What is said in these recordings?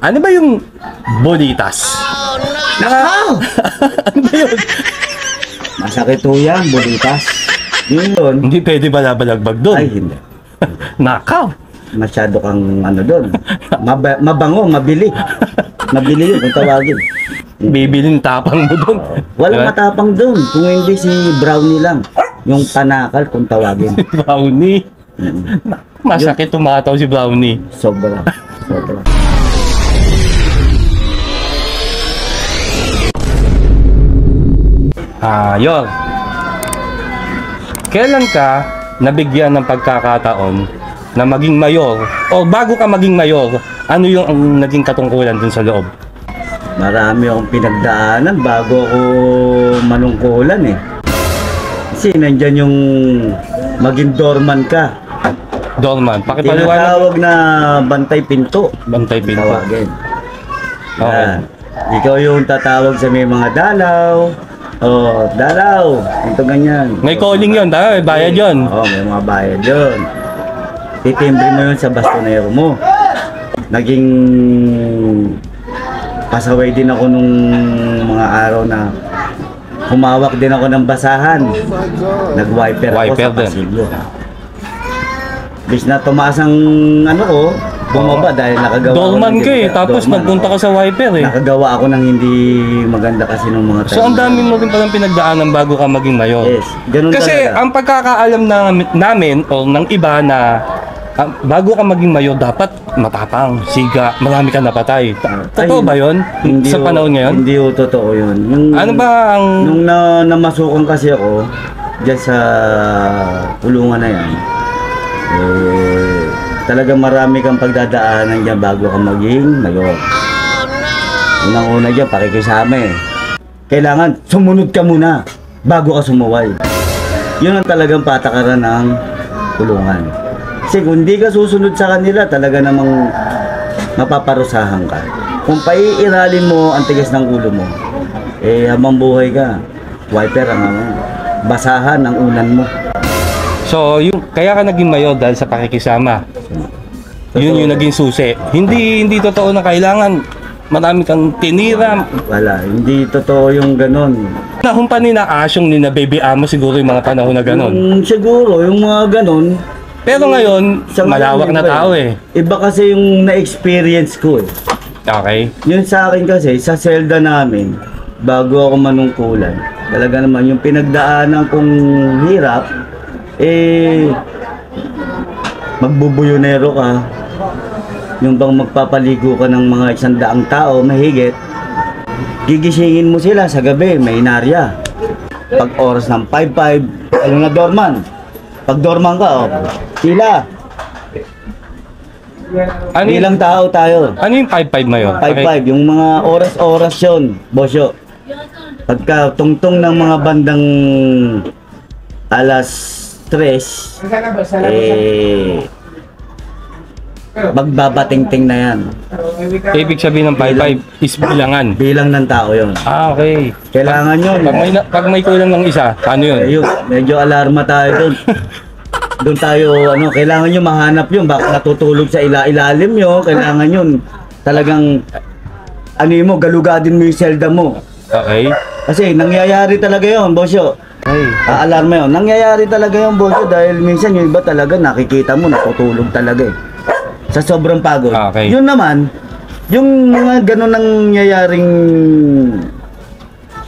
Ano ba yung bolitas? Nakaw! Ano ba yun? Masakit ho yan, bolitas. Yun. Hindi pwede ba nabalagbag doon? Ay, hindi. Nakaw! Masyado kang ano doon. Mabango, mabili. Mabili yun kung tawagin. Bibilin tapang mo doon. Walang Diba? matapang doon. Kung hindi si Brownie lang. Yung panakal kung tawagin. Brownie. Masakit tumataw si Brownie. Sobra. Sobra. Yor. Kailan ka nabigyan ng pagkakataon na maging mayor? O bago ka maging mayor, ano yung ang naging katungkulan dun sa loob? Marami akong pinagdaanan bago ako manungkulan eh. Kasi nandyan yung maging doorman ka. Doorman, pakipaliwanag. Tinatawag na bantay pinto. Bantay pinto. Tawagin. Okay. Yan. Ikaw yung tatawag sa may mga dalaw. Oh, dalaw. Ito ganyan. May calling yun, tayo, may bayad yun. Oh, may mga bayad yun. Titimbre mo yun sa bastonero mo. Naging pasaway din ako nung mga araw na humawak din ako ng basahan. Nag-wiper ako Wiper sa din. pasilyo. Bis na tumaas ang ano ko, bumaba dahil nakagawa Doorman ka eh, tapos Doorman, nagpunta ka sa wiper eh. Nakagawa ako ng hindi maganda kasi ng mga So ang dami mo rin palang pinagdaanan bago ka maging mayor. Yes, ganun Kasi talaga. ang pagkakaalam namin o ng iba na bago ka maging mayor dapat matapang, siga, marami ka napatay. Totoo ba yun? Sa panahon ngayon? Hindi ho totoo yun. Yung, Ano ba ang... Nung namasukan kasi ako dyan sa kulungan na yan, eh, talagang marami kang pagdadaanan dyan bago ka maging mayor. Unang-una dyan, pakikisama eh. Kailangan sumunod ka muna bago ka sumuway. Yun ang talagang patakaran ng kulungan. Kasi kung hindi ka susunod sa kanila, talaga namang mapaparusahan ka. Kung paiiralin mo ang tigas ng ulo mo, eh habang buhay ka, wiper ang basahan ang unan mo. So, kaya ka naging mayor dahil sa pakikisama. Yun yung naging susi. Hindi totoo na kailangan marami kang tinira. Wala, hindi totoo yung ganon. Nahumpa ni na asyong ni na baby amo siguro yung mga panahon na ganon. Siguro, yung mga ganon. Pero ngayon, Sa malawak ngayon, na iba tao eh. Iba kasi yung na-experience ko eh. Okay. Yun sa akin kasi, sa selda namin, bago ako manungkulan, talaga naman yung pinagdaanan kong hirap, eh, magbubuyonero ka, yung bang magpapaligo ka ng mga 100 tao, mahigit, gigisingin mo sila sa gabi, may inarya. Pag oras ng 5-5, ano na dorman? Pag dorman ka, oh, sila. Ano yung, Ilang tao tayo? ano yung 5-5 mayor? 5-5, yung mga oras-oras yun, bosyo. Pagka tungtong ng mga bandang alas 3, eh, magbabatingting na yan. Ibig sabihin ng 5-5 is bilangan. Bilang ng tao yun. Okay. Kailangan yun. Pag may kulang ng isa, paano yun? Ayun, medyo alarma tayo doon. Doon tayo, kailangan nyo mahanap yun. Baka natutulog sa ilalim nyo. Kailangan yun. Talagang, mo, galugadin mo yung selda mo. Okay. Kasi nangyayari talaga yun, bosyo. Hey. Alarma yun. Nangyayari talaga yun, bosyo. Dahil minsan yung iba talaga nakikita mo, natutulog talaga eh. Sa sobrang pagod. Okay. Yun naman, yung mga ganun nangyayaring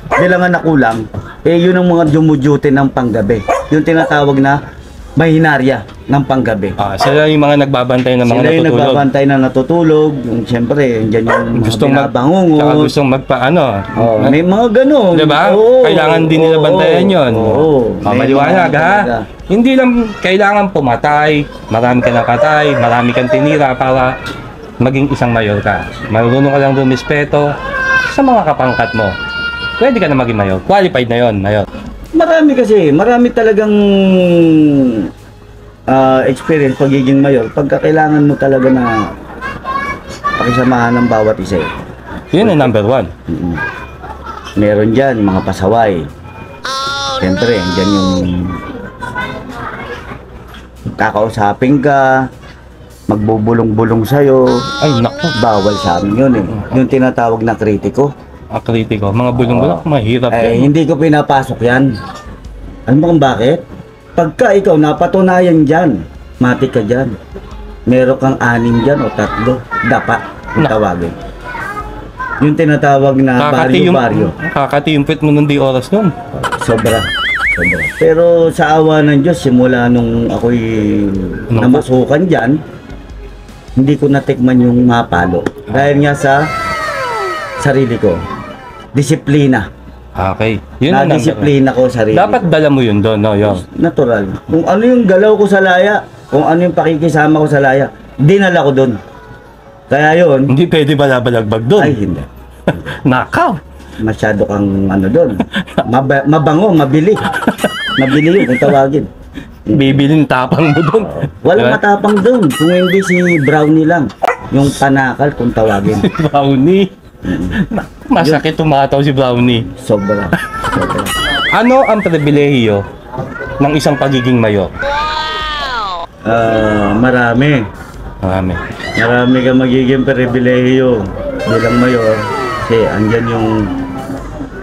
bilangan na kulang, eh yun ang mga dumuduty ng panggabi. Yung tinatawag na mahinarya ng panggabi. Sila yung mga nagbabantay ng mga Sila yung natutulog. nagbabantay na natutulog. Yung siyempre, dyan yung mga Gustong binabangungot. Tsaka gustong magpaano. Oh, may mga ganun. Diba? Oo, Kailangan din nila bantayan yun. Oo. Maliwanag ha. Talaga. Hindi lang kailangan pumatay, marami ka napatay, marami kang tinira para maging isang mayor ka. Marunong ka lang rumispeto sa mga kapangkat mo. Pwede ka na maging mayor. Qualified na yon, mayor. Marami talagang experience pagiging mayor. Pagka kailangan mo talaga na pakisamahan ng bawat isa. Yun ang number 1. Meron dyan mga pasaway. Siyempre, dyan yung kakausapin ka, magbubulong-bulong sa'yo. Ay, naku. Bawal sa amin yun eh. Yung tinatawag na kritiko. Kritiko. Mga bulong-bulong, mahirap Eh, yan. hindi ko pinapasok yan. Alam mo kung bakit? Pagka ikaw napatunayan dyan, matik ka dyan. Meron kang 6 dyan o 3, dapa, kung tawagin. Yung tinatawag na baryo-baryo. Kakatiumpit mo nung di oras nun. Sobra. Sobra. Pero sa awa ng Diyos, simula nung ako'y namasukan dyan, hindi ko natikman yung mapalo. Dahil nga sa sarili ko. Disiplina. Okay. Yun ang Na-disiplina ko sarili. dapat dala mo yun doon, no? Yun. Natural. Kung ano yung galaw ko sa laya, kung ano yung pakikisama ko sa laya, dinala ko doon. Kaya yun, Hindi pwede balabalagbag doon. ay hindi. Nakaw. Masyado kang ano doon. Mabango, mabili. Mabili yun kung tawagin. Bibilin tapang mo doon. Walang Diba? matapang doon. Kung hindi si Brownie lang. Yung panakal kung tawagin. Brownie. Masakit tumataw si Brownie. Sobra. Sobra. Ano ang pribilehiyo ng isang pagiging mayor? Marami. Marami. Marami kang magiging pribilehiyo bilang mayor. Kasi andyan yung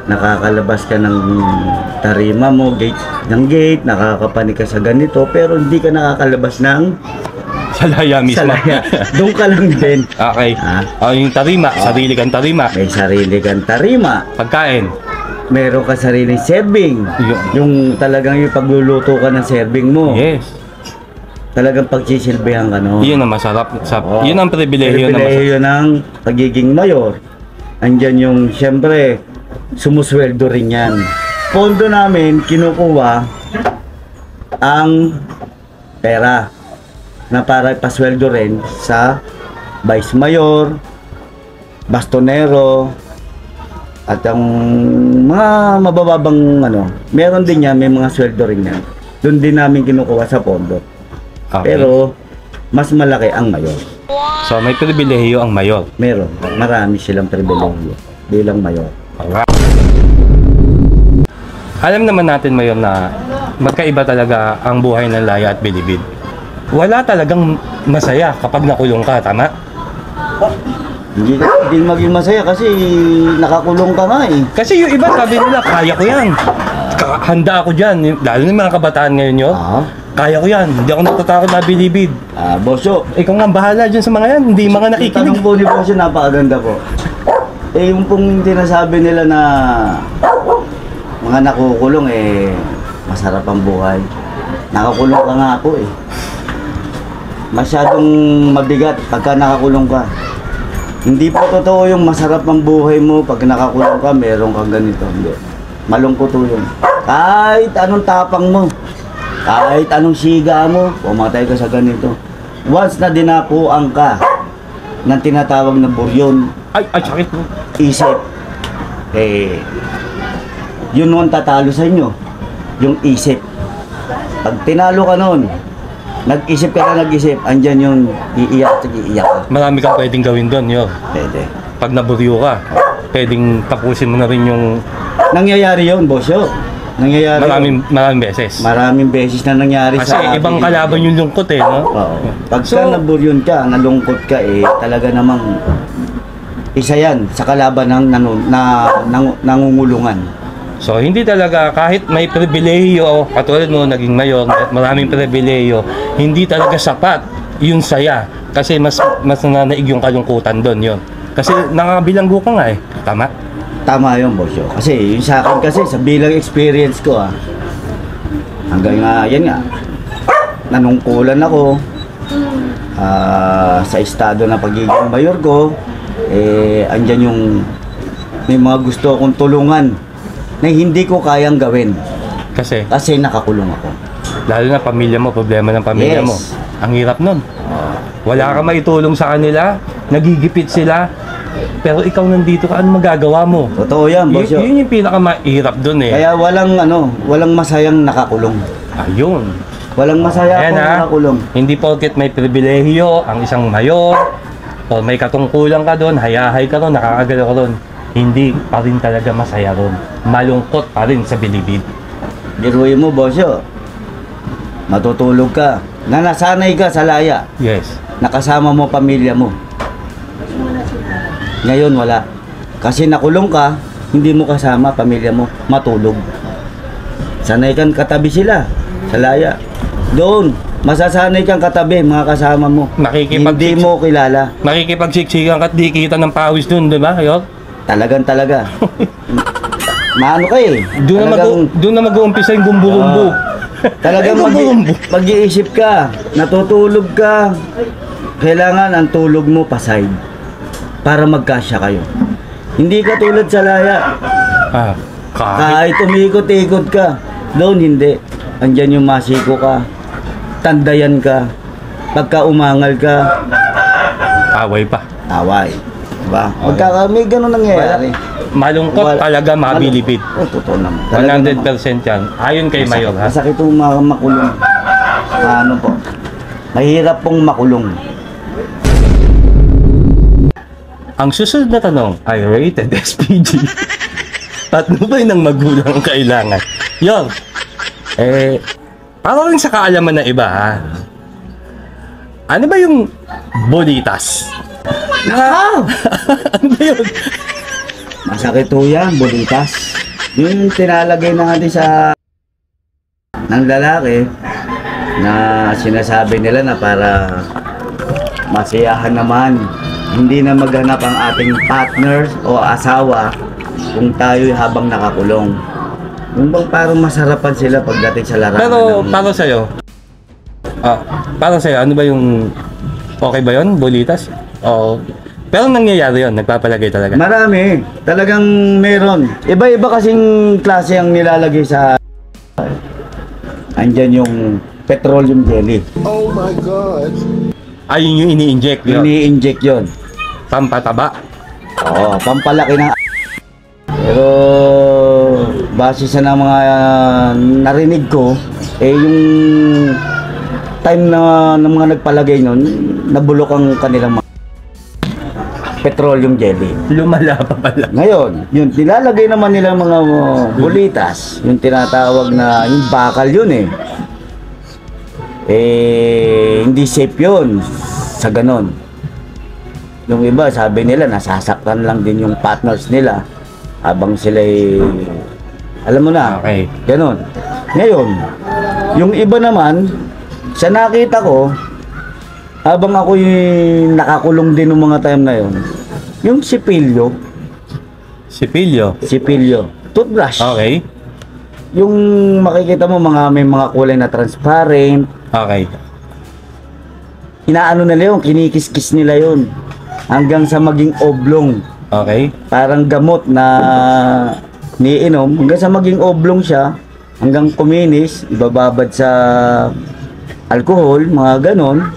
nakakalabas ka ng tarima mo, gate, nakakapanik ka sa ganito, pero hindi ka nakakalabas ng Sa laya mismo. salaya. Doon ka lang din. Okay. Yung tarima, sarili kang tarima. May sarili kang tarima. Pagkain. Meron ka sariling serving. Yung talagang yung pagluluto ka ng serving mo. Yes. Talagang pagsisilbihan ka, no? Yun ang masarap. Oo. Yun ang pribilehiyo na masarap. Pribilehiyo ng pagiging mayor. Andyan yung, siyempre, sumusweldo rin yan. Pondo namin, kinukuha ang pera na para pasweldo rin sa vice mayor, bastonero, at ang mga mabababang ano, meron din yan, may mga sweldo rin yan. Doon din namin kinukuha sa pondo. Okay. Pero, mas malaki ang mayor. So, may pribilehiyo ang mayor. Meron. Marami silang pribilehiyo bilang mayor. Alright. Alam naman natin, mayor, na magkaiba talaga ang buhay ng Laya at Bilibid. Wala talagang masaya kapag nakulong ka, tama? Hindi maging masaya kasi nakakulong ka nga eh. Kasi yung iba sabi nila, kaya ko yan. Handa ako dyan. Lalo na yung mga kabataan ngayon yun. Kaya ko yan. Hindi ako natatakot na Bilibid. Bosyo. Ikaw nga bahala dyan sa mga yan. Hindi mga Yung nakikinig. tanong po ni Bosyo, napakaganda po. Eh yung pong sinasabi nila na mga nakukulong eh masarap ang buhay. Nakakulong ka nga po eh. Masyadong mabigat pagka nakakulong ka. Hindi po totoo yung masarap ang buhay mo pag nakakulong ka, meron kang ganito. Hindi. Malungkot po yun. Kahit anong tapang mo, kahit anong siga mo, pumatay ka sa ganito. Once na dinapuan ka ng tinatawag na buryon, Ay, sakit mo. isip, eh, yun ang tatalo sa inyo. Yung isip. Pag tinalo ka nun, nag-isip ka na nag-isip, andyan yung iiyak at iiyak ka. Marami kang pwedeng gawin doon, yo. Pwede. Pag naburyo ka, pwedeng tapusin mo na rin yung Nangyayari yun, bossyo. Nangyayari maraming beses. Maraming beses na nangyari Kasi sa ibang akin. kalaban yung lungkot eh, no? Oo. Pagka So- naburyon ka, nalungkot ka eh, talaga namang isa yan sa kalaban ng nangungulungan. So, hindi talaga, kahit may pribilehiyo, katulad mo, naging mayor, maraming pribilehiyo, hindi talaga sapat yung saya. Kasi mas nananaig yung kalungkutan doon, yun. Kasi nakabilanggo ka nga eh. Tama? Tama yun, bossyo. Kasi yung sa akin kasi, sa bilang experience ko hanggang nga, yan nga, nanungkulan ako sa estado na pagiging mayor ko, andyan yung may mga gusto akong tulungan na hindi ko kayang gawin Kasi, kasi nakakulong ako. lalo na pamilya mo, problema ng pamilya Yes. mo. Ang hirap nun. Wala ka maitulong sa kanila, nagigipit sila, pero ikaw nandito ka, ano magagawa mo? Totoo yan, bossyo. Yun yung pinakamahirap dun eh. Kaya walang masayang nakakulong. Ayun. Walang masaya Ayan, akong ha? nakakulong. Hindi porket may pribilehiyo ang isang mayor o may katungkulan ka doon, hayahay ka doon, nakakagalaw ka doon. Hindi pa rin talaga masaya doon. Malungkot pa rin sa Bilibid. Biruin mo, bossyo. Matutulog ka. Nasanay ka sa laya. Yes. nakasama mo pamilya mo. Ngayon wala. Kasi nakulong ka, hindi mo kasama pamilya mo, matulog. Sanay kang katabi sila sa laya. Doon, masasanay kang katabi mga kasama mo. Hindi mo kilala. Makikipagsiksikan ka at di kita ng pawis dun, di ba? York? Talaga. Maano ka eh. Doon na mag-uumpisa yung gumbo-gumbo. Talagang mag-iisip ka, natutulog ka. Kailangan ang tulog mo pasay para magkasya kayo. Hindi ka tulad sa laya. Kahit umikot-ikot ka, doon hindi. Andyan yung masiko ka, tandayan ka, pagka umangal ka, away pa. away. Diba? May ganun nangyayari. Malungkot talaga, mabilibid. Totoo naman. 100% yan. Ayon kay Mayor, ha? Masakit pong makulong. Ano po? Mahirap pong makulong. Ang susunod na tanong ay rated SPG. Tatlo ba ng magulang ang kailangan? York, para rin sa kaalaman ng iba, ha? Ano ba yung bolitas? Ano ba yun? Masakit po yan, bolitas. Yung tinalagay na natin sa ng lalaki na sinasabi nila na para masiyahan naman. Hindi na maghanap ang ating partner o asawa kung tayo habang nakakulong. Yung bang parang masarapan sila pagdating sa larangan. Pero para sa'yo, ano ba yung okay ba yun? Bolitas? Oo. Pero nangyayari yun, nagpapalagay talaga. Marami. Talagang meron. Iba-iba kasing klase ang nilalagay sa... Andyan yung petroleum jelly. Oh my God. Ayun yung ini-inject yun. Ini-inject yun. Pampataba. Oo, pampalaki ng... Pero base sa mga narinig ko, yung time na ng mga nagpalagay nun, nabulok ang kanilang mga petroleum jelly. Lumala pa pala. Ngayon, yung nilalagay naman nila mga bolitas, yung tinatawag na yung bakal yun hindi safe yun sa ganon. Yung iba, sabi nila, nasasaktan lang din yung partners nila habang sila'y, alam mo na, Okay. ganon. Ngayon, yung iba naman, sa nakita ko, habang ako'y nakakulong din ng mga time na yun, yung sipilyo, toothbrush. Okay. Yung makikita mo may mga kulay na transparent, Okay. inaano nila yun, kinikis-kis nila yun. Hanggang sa maging oblong. Okay. Parang gamot na niinom. Hanggang sa maging oblong siya, hanggang kuminis, ibababad sa alcohol, mga ganon.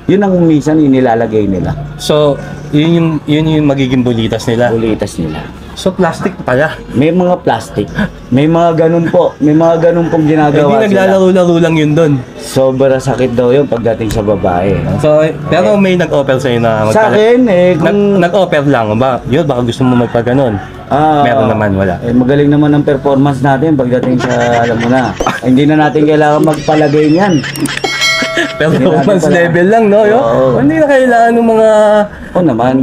Yun ang minsan inilalagay nila. So, yun yung magiging bolitas nila. Ulitas nila. So, plastic pala. May mga plastic. May mga ganun po. May mga ganun pong ginagawa Hindi naglalaro-laro lang yun doon. Sobra sakit daw yun pagdating sa babae. So, pero may nag-offer sa'yo na Sa akin, nag-offer lang ba? Yun, baka gusto mo magpaganon. Meron naman, wala. Magaling naman ang performance natin pagdating sa, alam mo na, hindi na natin kailangan magpalagay niyan. Performance level lang, no? Oo. Hindi na kailangan ng mga... Oo naman.